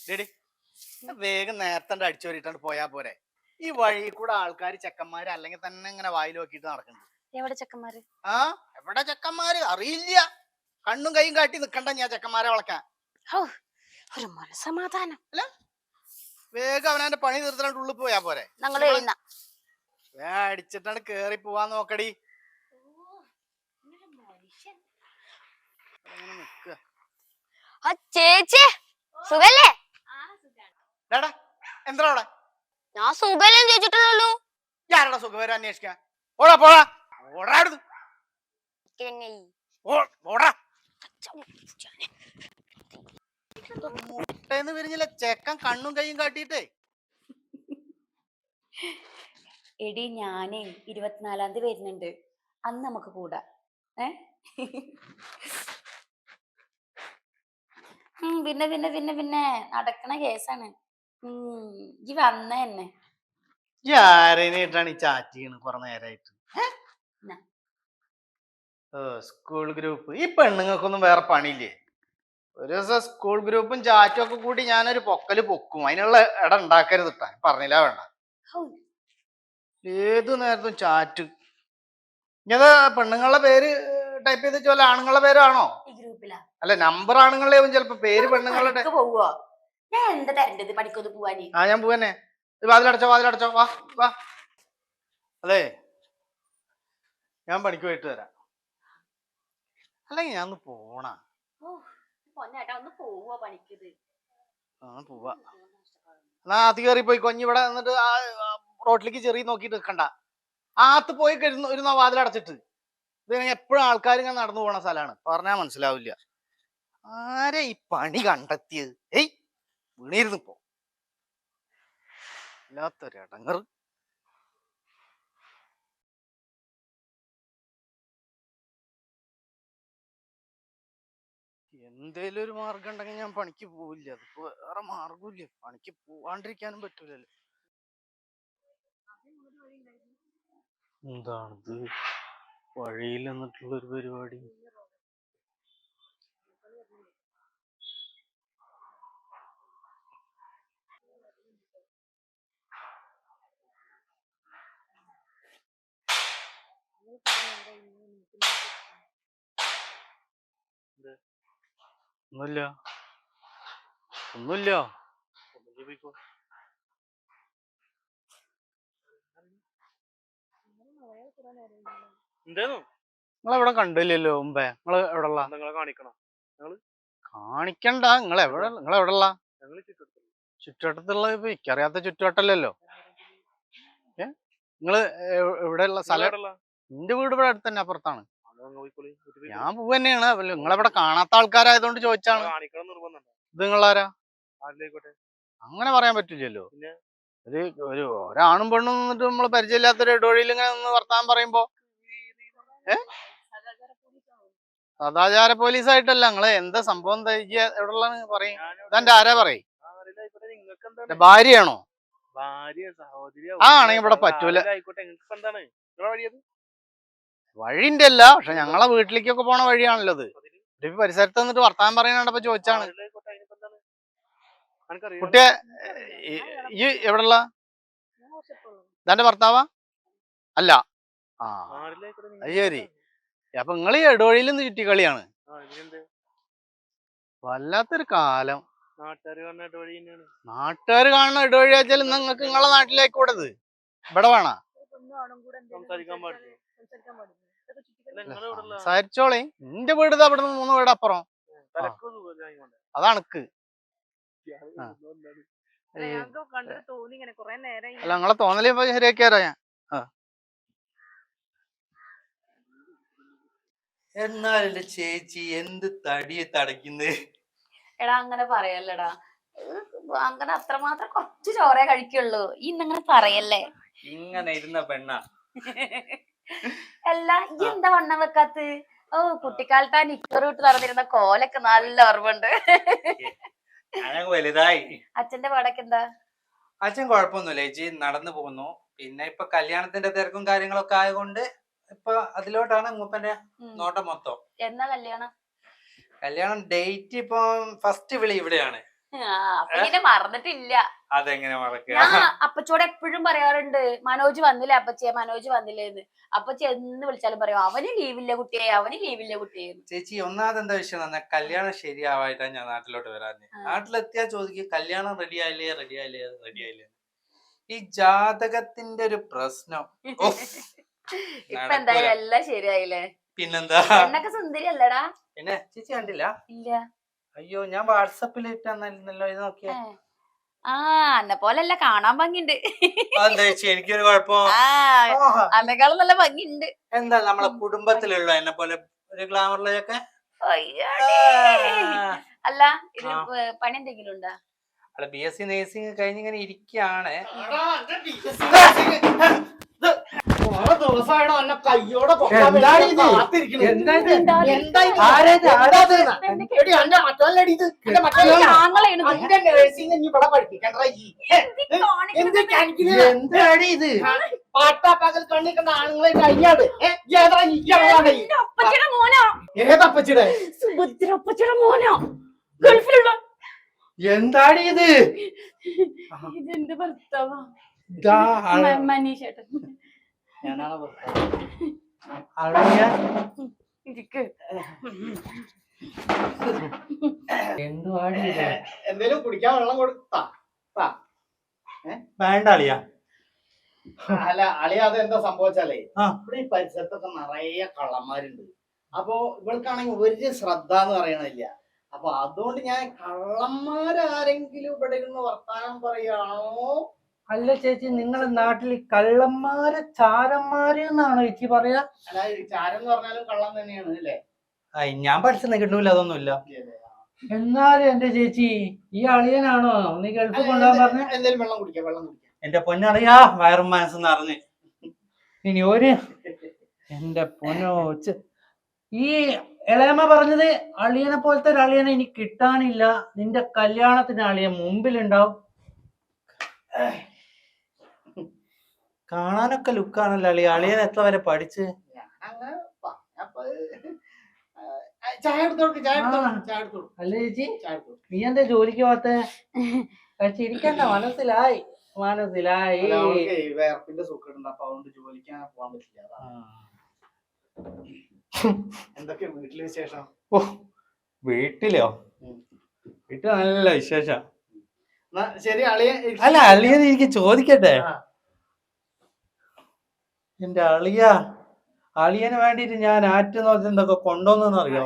ഡേടി വേഗം നേരത്തെ അടിച്ചോരിട്ടാണ്ട് പോയാ പോരെ. ഈ വഴി കൂടെ ആൾക്കാർ ചെക്കന്മാര് അല്ലെങ്കിൽ തന്നെ ഇങ്ങനെ വായിൽ നോക്കിയിട്ട് നടക്കുന്നുണ്ട്. എവിടെ ചെക്കന്മാര്? ആ എവിടെ ചെക്കന്മാര് അറിയില്ല. കണ്ണും കൈയും കാട്ടി നിക്കണ്ട ഞാൻ ചെക്കന്മാരെ വളക്കാൻ. ഒരു മനസമാധാനം അല്ല വേഗം അവനെ പണി തീർത്തിട്ട് ഉള്ളിൽ പോയാ പോരെ. അടിച്ചിട്ടാണ് കേറി പോവാൻ നോക്കടി. ചേച്ചി സുഖല്ലേ? എന്താ അവിടെ? ഞാൻ സുഖല്ലേന്ന് ചോദിച്ചിട്ടുള്ളൂ. ഞാനടാ സുഖവരെ അന്വേഷിക്കാൻ. ഓടാ പോടാ ഓടാ ഓടാ. മുട്ടേന്ന് വിരിഞ്ഞില്ല ചെക്കൻ കണ്ണും കൈയും കാട്ടിട്ടേ. എടി ഞാനേ 24-ാം തീയതി വരുന്നുണ്ട്, അന്ന് നമുക്ക് കൂടാ. പിന്നെ പിന്നെ പിന്നെ പിന്നെ നടക്കണ കേസാണ്. ഈ വന്ന തന്നെ ആരേനായിട്ടാണ് ഈ ചാറ്റ് ചെയ്യണത് കുറെ നേരമായിട്ട്? School group. ഈ പെണ്ണുങ്ങൾക്കൊന്നും വേറെ പണിയില്ലേ? ഒരു ദിവസം സ്കൂൾ ഗ്രൂപ്പും ചാറ്റും ഒക്കെ കൂടി ഞാനൊരു പൊക്കല് പൊക്കും. അതിനുള്ള ഇട ഉണ്ടാക്കരുത് ഇട്ടാ പറഞ്ഞില്ല വേണ്ട. ഏതു നേരത്തും ചാറ്റ്. ഇങ്ങത് പെണ്ണുങ്ങളുടെ പേര് ടൈപ്പ് ചെയ്ത് വെച്ചാൽ ആണുങ്ങളുടെ പേരാണോ? അല്ല നമ്പർ ആണുങ്ങളുടെയാവും ചിലപ്പോ, പേര് പെണ്ണുങ്ങളുടെ. ആ ഞാൻ പോവന്നെ. വാതിലടച്ചോ വാതിലടച്ചോ. വാ വാ. അതെ ഞാൻ പണിക്ക് പോയിട്ട് വരാം. അല്ലെങ്കിൽ ഞാൻ ഒന്ന് പോണ. പോവാ എന്നാ ആത്ത് കയറി പോയി കൊഞ്ഞി ഇവിടെ എന്നിട്ട് റോട്ടിലേക്ക് ചെറിയ നോക്കിട്ട് നിൽക്കണ്ട. ആത്ത് പോയി ഒരു വാതിലടച്ചിട്ട്. ഇത് എപ്പോഴും ആൾക്കാർ ഇങ്ങനെ നടന്നു പോണ സ്ഥലമാണ്. പറഞ്ഞാൽ മനസ്സിലാവില്ല. ആരെ ഈ പണി കണ്ടെത്തിയത്? വീണിരുന്നു പോ. ഇല്ലാത്തൊരു ഇടങ്ങറ്. എന്തേലും ഒരു മാർഗം ഉണ്ടെങ്കിൽ ഞാൻ പണിക്ക് പോവില്ല. അതിപ്പോ വേറെ മാർഗമില്ല. പണിക്ക് പോവാണ്ടിരിക്കാനും പറ്റൂലല്ലോ. എന്താണിത് വഴിയിൽ നിന്നിട്ടുള്ള ഒരു പരിപാടി? ഒന്നുമില്ല ഒന്നുമില്ല. നിങ്ങളെവിടെ കണ്ടില്ലല്ലോ മുമ്പേ? നിങ്ങള് എവിടെയുള്ള? കാണിക്കണ്ട. നിങ്ങളെവിടെയുള്ള? ചുറ്റുവട്ടത്തുള്ള ഇപ്പൊ എനിക്കറിയാത്ത ചുറ്റുവട്ടല്ലല്ലോ. നിങ്ങള് എവിടെയുള്ള സ്ഥലം? എന്റെ വീട് ഇവിടെ അടുത്ത് തന്നെ, അപ്പുറത്താണ്. ഞാൻ പോവ് തന്നെയാണ്. നിങ്ങളെവിടെ കാണാത്ത ആൾക്കാരായതുകൊണ്ട് ചോദിച്ചാണ്. ഇത് നിങ്ങളാരാ? അങ്ങനെ പറയാൻ പറ്റില്ലല്ലോ. ഒരു ഒരാണും പെണ്ണും നിന്നിട്ട് നമ്മള് പരിചയമില്ലാത്തൊരു ഇടവഴിയിൽ ഇങ്ങനെ നിന്ന് വർത്താനം പറയുമ്പോ സദാചാര പോലീസായിട്ടല്ല. നിങ്ങള് എന്താ സംഭവം? എവിടെയുള്ള പറയും. ഇതെന്റെ ആരാ പറയും? ഭാര്യയാണോ? ആ ആണെങ്കിൽ ഇവിടെ പറ്റൂല. വഴിന്റെ അല്ല, പക്ഷെ ഞങ്ങളെ വീട്ടിലേക്കൊക്കെ പോണ വഴിയാണല്ലോ ഇത്. പരിസരത്ത് നിന്നിട്ട് വർത്താനം പറയാനപ്പോ ചോദിച്ചാണ്. കുട്ടിയെ ഈ എവിടെയുള്ള? ഇതെന്റെ ഭർത്താവാ? അല്ല. ആ അത് ശരി. അപ്പൊ നിങ്ങൾ ഈ ഇടവഴിയിൽ നിന്ന് ചുറ്റിക്കളിയാണ്. വല്ലാത്തൊരു കാലം. നാട്ടുകാർ കാണുന്ന ഇടവഴി വെച്ചാൽ നിങ്ങൾക്ക് നിങ്ങളെ നാട്ടിലേക്ക് കൂടത് ഇവിടെ വേണ സംസാരിച്ചോളി. എന്റെ വീട് അവിടെ നിന്ന് 3 വീട് അപ്പുറം. അതാണക്ക്. അല്ല നിങ്ങളെ തോന്നല് ശരിയാക്കിയാരോ ഞാൻ. എന്നാലും ചേച്ചി എന്ത് തടിയെ തടയ്ക്കുന്നേ? എടാ അങ്ങനെ പറയല്ലടാ. അങ്ങനെ അത്രമാത്രം കുറച്ച് ചോറേ കഴിക്കുള്ളൂ. ഇന്നങ്ങനെ പറയല്ലേ. ഇങ്ങനെ ഇരുന്ന പെണ്ണ. അല്ല ഈ എന്താ വണ്ണം വെക്കാത്ത? കുട്ടിക്കാലത്ത് ആ നിക്കറിട്ട് നടന്നിരുന്ന കോലൊക്കെ നല്ല ഓർമ്മയുണ്ട്. വലുതായി. അച്ഛന്റെ പാടൊക്കെ എന്താ? അച്ഛൻ കുഴപ്പമൊന്നുമില്ല ചേച്ചി, നടന്നു പോകുന്നു. പിന്നെ ഇപ്പൊ കല്യാണത്തിന്റെ തിരക്കും കാര്യങ്ങളൊക്കെ ആയതുകൊണ്ട് ഇപ്പൊ അതിലോട്ടാണ് മൂപ്പന്റെ നോട്ടം മൊത്തം. എന്നാ കല്യാണം? കല്യാണം ഡേറ്റ് ഇപ്പൊ ഫസ്റ്റ് വിളി ഇവിടെയാണ്. അപ്പൊ ഇങ്ങനെ മറന്നിട്ടില്ല. അതെങ്ങനെ മറക്കുക? ഞാൻ അപ്പച്ചോട് എപ്പോഴും പറയാറുണ്ട്, മനോജ് വന്നില്ലേ അപ്പച്ചേ, മനോജ് വന്നില്ലേന്ന്. അപ്പച്ചി എന്ന് വിളിച്ചാലും പറയും അവന് ലീവില്ല കുട്ടിയെ, അവന് ലീവില്ല കുട്ടിയെ. ചേച്ചി ഒന്നാമത് എന്താ വിഷയം തന്നെ, കല്യാണം ശരിയാവായിട്ടാണ് ഞാൻ നാട്ടിലോട്ട് വരാൻ. നാട്ടിലെത്തിയാ ചോദിക്കും കല്യാണം റെഡി ആയില്ലേ റെഡി ആയില്ലേ റെഡി ആയില്ലേ. ഈ ജാതകത്തിന്റെ ഒരു പ്രശ്നം. ഇപ്പൊ എന്തായാലും എല്ലാം ശരിയായില്ലേ? പിന്നെന്താ, എന്നൊക്കെ സുന്ദരി അല്ലടാ. പിന്നെ ചേച്ചി കണ്ടില്ല? ഇല്ല. അയ്യോ ഞാൻ വാട്സപ്പിൽ ഇട്ടല്ലോ, ഇത് നോക്കിയാ. ആ എന്നെ പോലല്ല, കാണാൻ ഭംഗിണ്ട്. അതെന്താ ചേച്ചി എനിക്കൊരു കുഴപ്പം? അന്നെക്കാളും നല്ല ഭംഗിണ്ട്. എന്താ നമ്മളെ കുടുംബത്തിലുള്ള എന്നെ പോലെ ഒരു ഗ്ലാമറിലൊക്കെ? അല്ല ഇത് പണി എന്തെങ്കിലും ഉണ്ടാ? അല്ല BSc നേഴ്സിംഗ് കഴിഞ്ഞിങ്ങനെ ഇരിക്കാണ്. പാട്ടാപ്പകൽ കണ്ണിക്കണ്ട ആണുങ്ങളെ കഴിഞ്ഞാട് ഏതപ്പച്ചിടെ? സുഭദ്രപ്പച്ചിയുടെ മോനോ? ഗൾഫിലുള്ള? എന്താണ് ഇത്? ഇതെന്റെ ഭർത്താവാ, മനീഷേട്ടൻ. എന്തേലും കുടിക്കാൻ വെള്ളം കൊടുത്താ? വേണ്ട അളിയാ. അല്ല അളിയ, അതെന്താ സംഭവിച്ചാലേ, ഇവിടെ ഈ പരിസരത്തൊക്കെ നിറയെ കള്ളന്മാരുണ്ട്. അപ്പൊ ഇവൾക്കാണെങ്കിൽ ഒരു ശ്രദ്ധ എന്ന് പറയണില്ല. അപ്പൊ അതുകൊണ്ട് ഞാൻ കള്ളന്മാരാരെങ്കിലും ഇവിടെ ഇരുന്ന് വർത്താനം പറയാണോ? അല്ല ചേച്ചി, നിങ്ങളുടെ നാട്ടിൽ കള്ളന്മാര് ചാരന്മാര് എന്നാണോ ചേച്ചി പറയാ? അല്ല ചാരം എന്ന് പറഞ്ഞാലും കള്ളം തന്നെയാണ് അല്ലേ? ഞാൻ പഠിച്ചെന്ന് കിട്ടൂല, അതൊന്നുമില്ല. എന്നാലും എന്റെ ചേച്ചി, ഈ അളിയനാണോ നീ ഗൾഫ് കൊണ്ടുപോകാൻ പറഞ്ഞ? എന്തായാലും വെള്ളം കുടിക്കാം, വെള്ളം കുടിക്കാം. എന്റെ പൊന്നളിയാ, വയറും മനസ്സെന്ന് അറിഞ്ഞ് ഇനി ഒരു എന്റെ പൊന്നോ. ഈ ഇളയമ്മ പറഞ്ഞത് അളിയനെ പോലത്തെ ഒരു അളിയനെ ഇനി കിട്ടാനില്ല, നിന്റെ കല്യാണത്തിന് അളിയൻ മുമ്പിലുണ്ടാവും. കാണാനൊക്കെ ലുക്കാണല്ലോ അളിയ. അളിയൻ എത്ര വരെ പഠിച്ച്? അല്ല ചേച്ചി, നീ എന്താ ജോലിക്ക് പോകാത്ത? ചിരിക്കണ്ട, മനസ്സിലായി മനസ്സിലായി. വേർപ്പിന്റെ സുഖമുണ്ട്, അപ്പൊ അതുകൊണ്ട് ജോലിക്കാൻ പോകാൻ പറ്റില്ല. എന്തൊക്കെ വീട്ടില് വിശേഷം? ഓ വീട്ടിലോ? വീട്ടിൽ നല്ല വിശേഷം. ശരി അളിയ. അല്ല അളിയൻ എനിക്ക് ചോദിക്കട്ടെ, എന്റെ അളിയന് വേണ്ടിട്ട് ഞാൻ ആറ്റുന്നൊക്കെ കൊണ്ടുവന്നെന്ന് അറിയോ?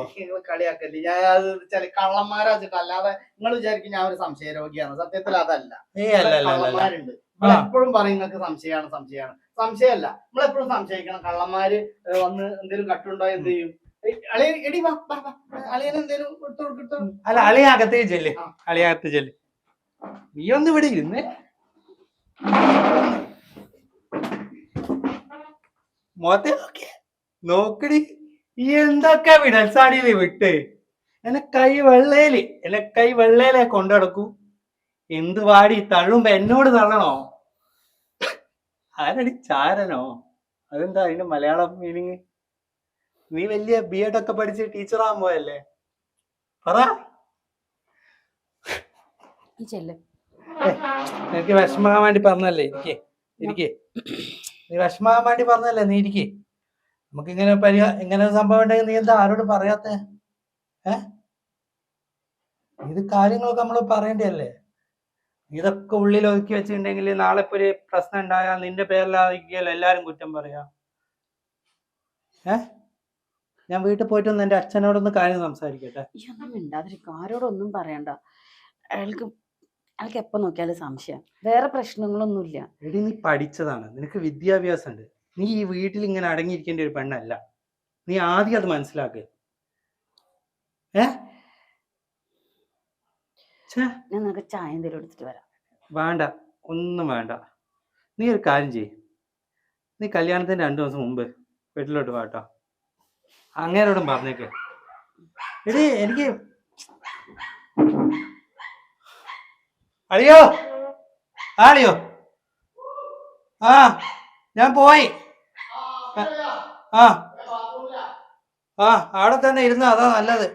കളിയാക്കല്ലേ, ഞാൻ ചില കള്ളന്മാരാ വെച്ചിട്ട്, അല്ലാതെ നിങ്ങൾ വിചാരിക്കും ഞാൻ ഒരു സംശയ രോഗിയാണ്. സത്യത്തിൽ അതല്ല. കള്ളന്മാരുണ്ട്, എപ്പോഴും പറയും നിങ്ങൾക്ക് സംശയമാണ് സംശയമാണ്. സംശയമല്ല, നമ്മളെപ്പോഴും സംശയിക്കണം. കള്ളന്മാര് വന്ന് എന്തേലും കട്ടുണ്ടോ എന്ത് ചെയ്യും? അളിയൻ എടി അളിയൻ എന്തേലും കൊടുത്തു. അല്ല അളിയകത്തേക്ക് ചെല്ല്, അളിയകത്ത് ചെല്ല്. നീ ഒന്ന് ഇവിടെ ഇരുന്ന് നോക്കടി, ഈ എന്തൊക്കെ വിടൽസാടിയില് വിട്ട് എന്നെ കൈ വെള്ളയിലെ കൊണ്ടടക്കൂ. എന്ത് വാടി തള്ളുമ്പോ എന്നോട് തള്ളണോ? ആരടി ചാരനോ? അതെന്താ അതിന്റെ മലയാളം മീനിങ്? നീ വലിയ B.Ed ഒക്കെ പഠിച്ച് ടീച്ചറാകാൻ പോയല്ലേ? പറ. എനിക്ക് വിഷമാകാൻ വേണ്ടി പറഞ്ഞല്ലേ? ഇരിക്കേ നീ വിഷമാകാൻ വേണ്ടി പറഞ്ഞല്ലേ? നീ ഇരിക്കേ. നമുക്ക് ഇങ്ങനെ സംഭവം ഉണ്ടെങ്കിൽ നീ എന്താ ആരോട് പറയാത്ത? ഇത് കാര്യങ്ങളൊക്കെ നമ്മൾ പറയേണ്ടതല്ലേ? ഇതൊക്കെ ഉള്ളിൽ ഒതുക്കി വെച്ചിട്ടുണ്ടെങ്കിൽ നാളെ ഇപ്പൊ ഒരു പ്രശ്നം ഉണ്ടായാൽ നിന്റെ പേരിലായിരിക്കുമല്ലോ എല്ലാരും കുറ്റം പറയാ. ഞാൻ വീട്ടിൽ പോയിട്ടൊന്ന് എന്റെ അച്ഛനോടൊന്ന് കാര്യം സംസാരിക്കട്ടെ. ആരോടൊന്നും പറയണ്ട. അയാൾക്ക് എപ്പോ നോക്കിയാലും സംശയം, വേറെ പ്രശ്നങ്ങളൊന്നുമില്ല. എടി നീ പഠിച്ചതാണ്, നിനക്ക് വിദ്യാഭ്യാസം ഉണ്ട്. നീ ഈ വീട്ടിൽ ഇങ്ങനെ അടങ്ങിയിരിക്കേണ്ട ഒരു പെണ്ണല്ല. നീ ആദ്യം അത് മനസ്സിലാക്ക്. ഞാൻ നിനക്ക് ചായ എന്തെങ്കിലും എടുത്തിട്ട് വരാം. വേണ്ട, ഒന്നും വേണ്ട. നീ ഒരു കാര്യം ചെയ്യ്, നീ കല്യാണത്തിന് 2 ദിവസം മുമ്പ് വീട്ടിലോട്ട് വാട്ടോ. അങ്ങേരോടും പറഞ്ഞേക്ക്. എടി എനിക്ക് അളിയോ ഞാൻ പോയി. അവിടെ തന്നെ ഇരുന്ന അതാ നല്ലത്.